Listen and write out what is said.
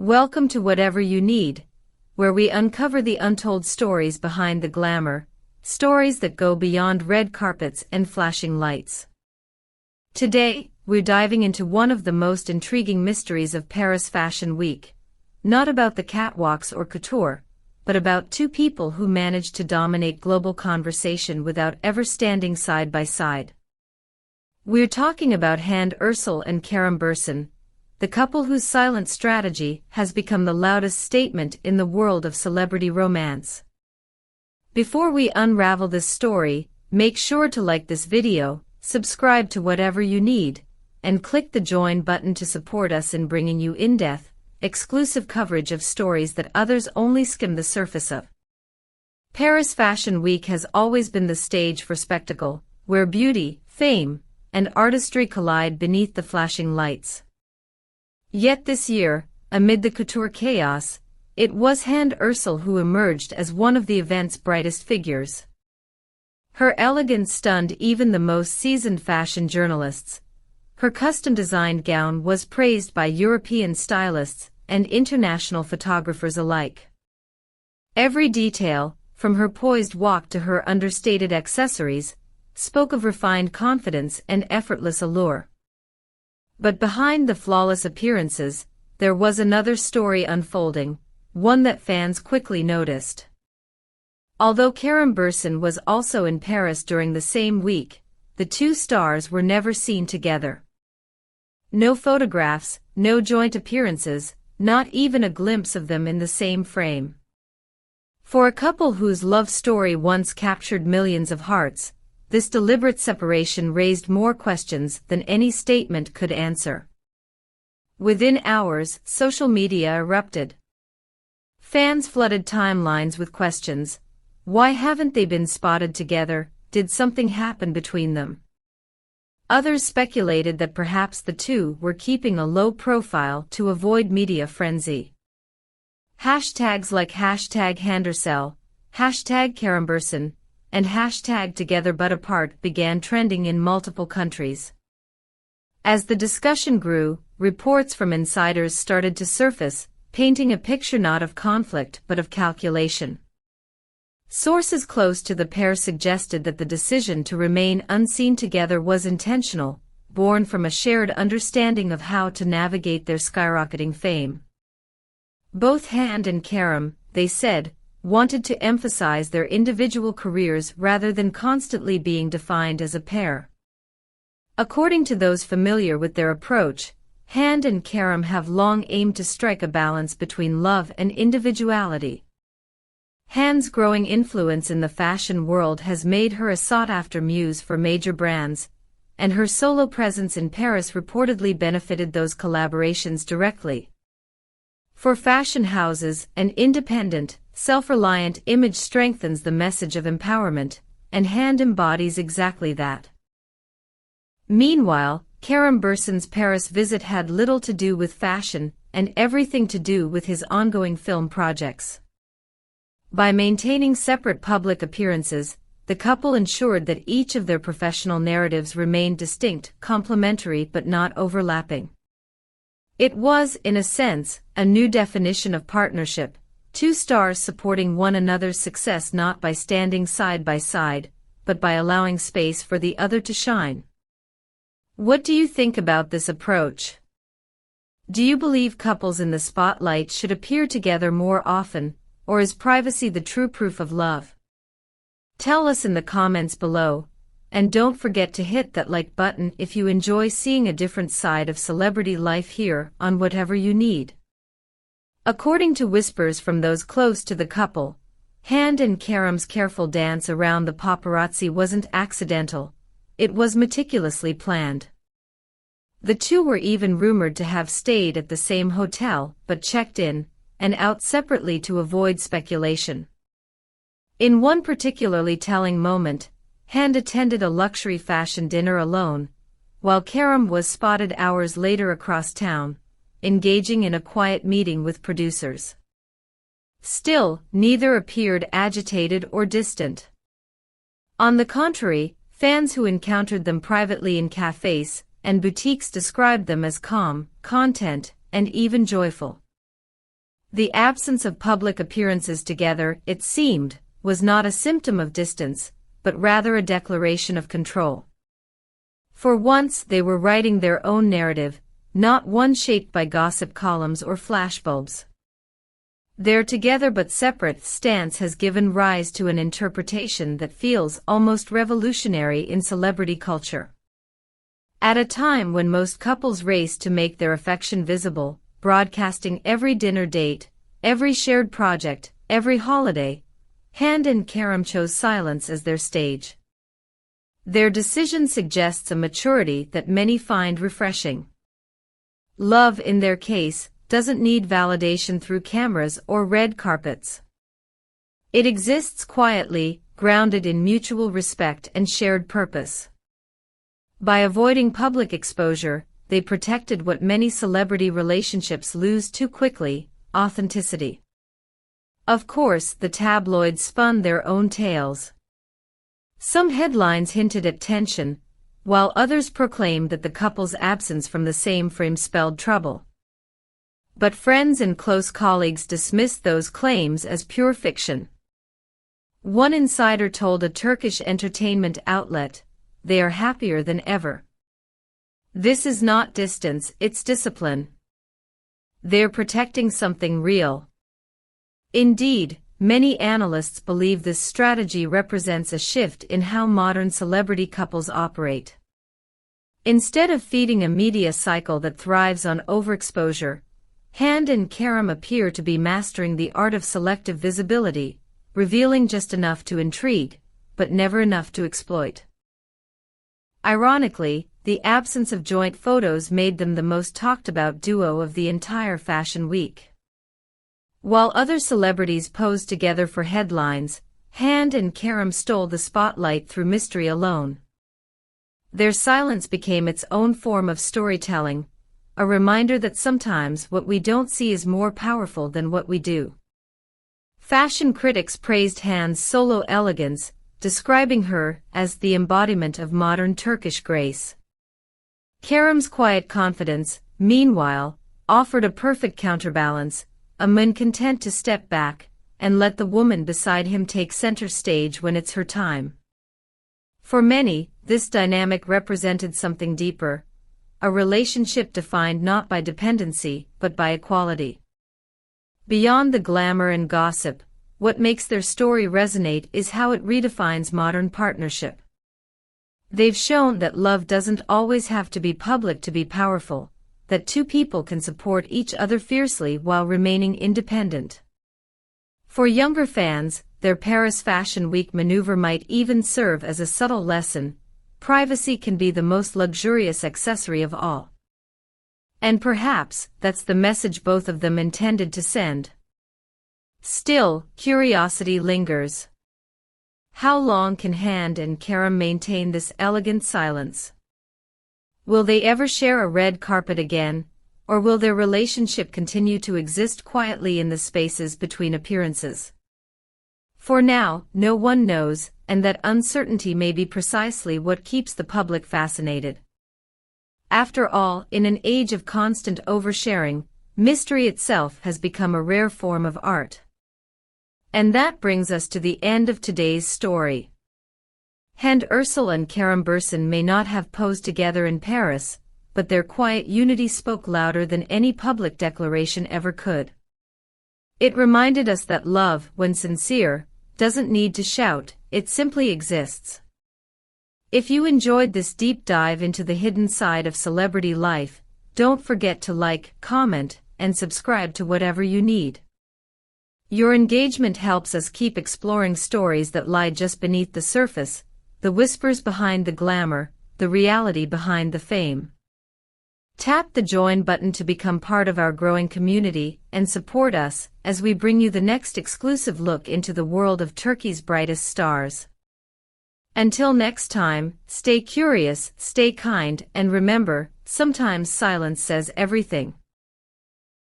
Welcome to Whatever You Need, where we uncover the untold stories behind the glamour, stories that go beyond red carpets and flashing lights. Today, we're diving into one of the most intriguing mysteries of Paris Fashion Week, not about the catwalks or couture, but about two people who managed to dominate global conversation without ever standing side by side. We're talking about Hande Erçel and Kerem Bürsin, the couple whose silent strategy has become the loudest statement in the world of celebrity romance. Before we unravel this story, make sure to like this video, subscribe to Whatever You Need, and click the join button to support us in bringing you in-depth, exclusive coverage of stories that others only skim the surface of. Paris Fashion Week has always been the stage for spectacle, where beauty, fame, and artistry collide beneath the flashing lights. Yet this year, amid the couture chaos, it was Hande Erçel who emerged as one of the event's brightest figures. Her elegance stunned even the most seasoned fashion journalists. Her custom-designed gown was praised by European stylists and international photographers alike. Every detail, from her poised walk to her understated accessories, spoke of refined confidence and effortless allure. But behind the flawless appearances, there was another story unfolding, one that fans quickly noticed. Although Kerem Bürsin was also in Paris during the same week, the two stars were never seen together. No photographs, no joint appearances, not even a glimpse of them in the same frame. For a couple whose love story once captured millions of hearts, this deliberate separation raised more questions than any statement could answer. Within hours, social media erupted. Fans flooded timelines with questions. Why haven't they been spotted together? Did something happen between them? Others speculated that perhaps the two were keeping a low profile to avoid media frenzy. Hashtags like #HandeErçel, #KeremBürsin, and #TogetherButApart began trending in multiple countries. As the discussion grew, reports from insiders started to surface, painting a picture not of conflict but of calculation. Sources close to the pair suggested that the decision to remain unseen together was intentional, born from a shared understanding of how to navigate their skyrocketing fame. Both Hande and Kerem, they said, wanted to emphasize their individual careers rather than constantly being defined as a pair. According to those familiar with their approach, Hande and Kerem have long aimed to strike a balance between love and individuality. Hande's growing influence in the fashion world has made her a sought-after muse for major brands, and her solo presence in Paris reportedly benefited those collaborations directly. For fashion houses, an independent, self-reliant image strengthens the message of empowerment, and Hande embodies exactly that. Meanwhile, Kerem Bürsin's Paris visit had little to do with fashion and everything to do with his ongoing film projects. By maintaining separate public appearances, the couple ensured that each of their professional narratives remained distinct, complementary but not overlapping. It was, in a sense, a new definition of partnership, two stars supporting one another's success not by standing side by side, but by allowing space for the other to shine. What do you think about this approach? Do you believe couples in the spotlight should appear together more often, or is privacy the true proof of love? Tell us in the comments below, and don't forget to hit that like button if you enjoy seeing a different side of celebrity life here on Whatever You Need. According to whispers from those close to the couple, Hande and Kerem's careful dance around the paparazzi wasn't accidental, it was meticulously planned. The two were even rumored to have stayed at the same hotel but checked in and out separately to avoid speculation. In one particularly telling moment, Hande attended a luxury fashion dinner alone, while Kerem was spotted hours later across town, engaging in a quiet meeting with producers. Still, neither appeared agitated or distant. On the contrary, fans who encountered them privately in cafes and boutiques described them as calm, content, and even joyful. The absence of public appearances together, it seemed, was not a symptom of distance, but rather a declaration of control. For once they were writing their own narrative, not one shaped by gossip columns or flashbulbs. Their together but separate stance has given rise to an interpretation that feels almost revolutionary in celebrity culture. At a time when most couples race to make their affection visible, broadcasting every dinner date, every shared project, every holiday, Hande and Kerem chose silence as their stage. Their decision suggests a maturity that many find refreshing. Love, in their case, doesn't need validation through cameras or red carpets. It exists quietly, grounded in mutual respect and shared purpose. By avoiding public exposure, they protected what many celebrity relationships lose too quickly: authenticity. Of course, the tabloids spun their own tales. Some headlines hinted at tension, while others proclaimed that the couple's absence from the same frame spelled trouble. But friends and close colleagues dismissed those claims as pure fiction. One insider told a Turkish entertainment outlet, "They are happier than ever. This is not distance, it's discipline. They're protecting something real." Indeed, many analysts believe this strategy represents a shift in how modern celebrity couples operate. Instead of feeding a media cycle that thrives on overexposure, Hande and Kerem appear to be mastering the art of selective visibility, revealing just enough to intrigue, but never enough to exploit. Ironically, the absence of joint photos made them the most talked-about duo of the entire fashion week. While other celebrities posed together for headlines, Hande and Kerem stole the spotlight through mystery alone. Their silence became its own form of storytelling, a reminder that sometimes what we don't see is more powerful than what we do. Fashion critics praised Hande's solo elegance, describing her as the embodiment of modern Turkish grace. Kerem's quiet confidence, meanwhile, offered a perfect counterbalance, a man content to step back and let the woman beside him take center stage when it's her time. For many, this dynamic represented something deeper, a relationship defined not by dependency, but by equality. Beyond the glamour and gossip, what makes their story resonate is how it redefines modern partnership. They've shown that love doesn't always have to be public to be powerful, that two people can support each other fiercely while remaining independent. For younger fans, their Paris Fashion Week maneuver might even serve as a subtle lesson: privacy can be the most luxurious accessory of all. And perhaps that's the message both of them intended to send. Still, curiosity lingers. How long can Hande and Kerem maintain this elegant silence? Will they ever share a red carpet again, or will their relationship continue to exist quietly in the spaces between appearances? For now, no one knows, and that uncertainty may be precisely what keeps the public fascinated. After all, in an age of constant oversharing, mystery itself has become a rare form of art. And that brings us to the end of today's story. Hande Erçel and Kerem Bürsin may not have posed together in Paris, but their quiet unity spoke louder than any public declaration ever could. It reminded us that love, when sincere, doesn't need to shout, it simply exists. If you enjoyed this deep dive into the hidden side of celebrity life, don't forget to like, comment, and subscribe to whatever you need. Your engagement helps us keep exploring stories that lie just beneath the surface, the whispers behind the glamour, the reality behind the fame. Tap the join button to become part of our growing community and support us as we bring you the next exclusive look into the world of Turkey's brightest stars. Until next time, stay curious, stay kind, and remember, sometimes silence says everything.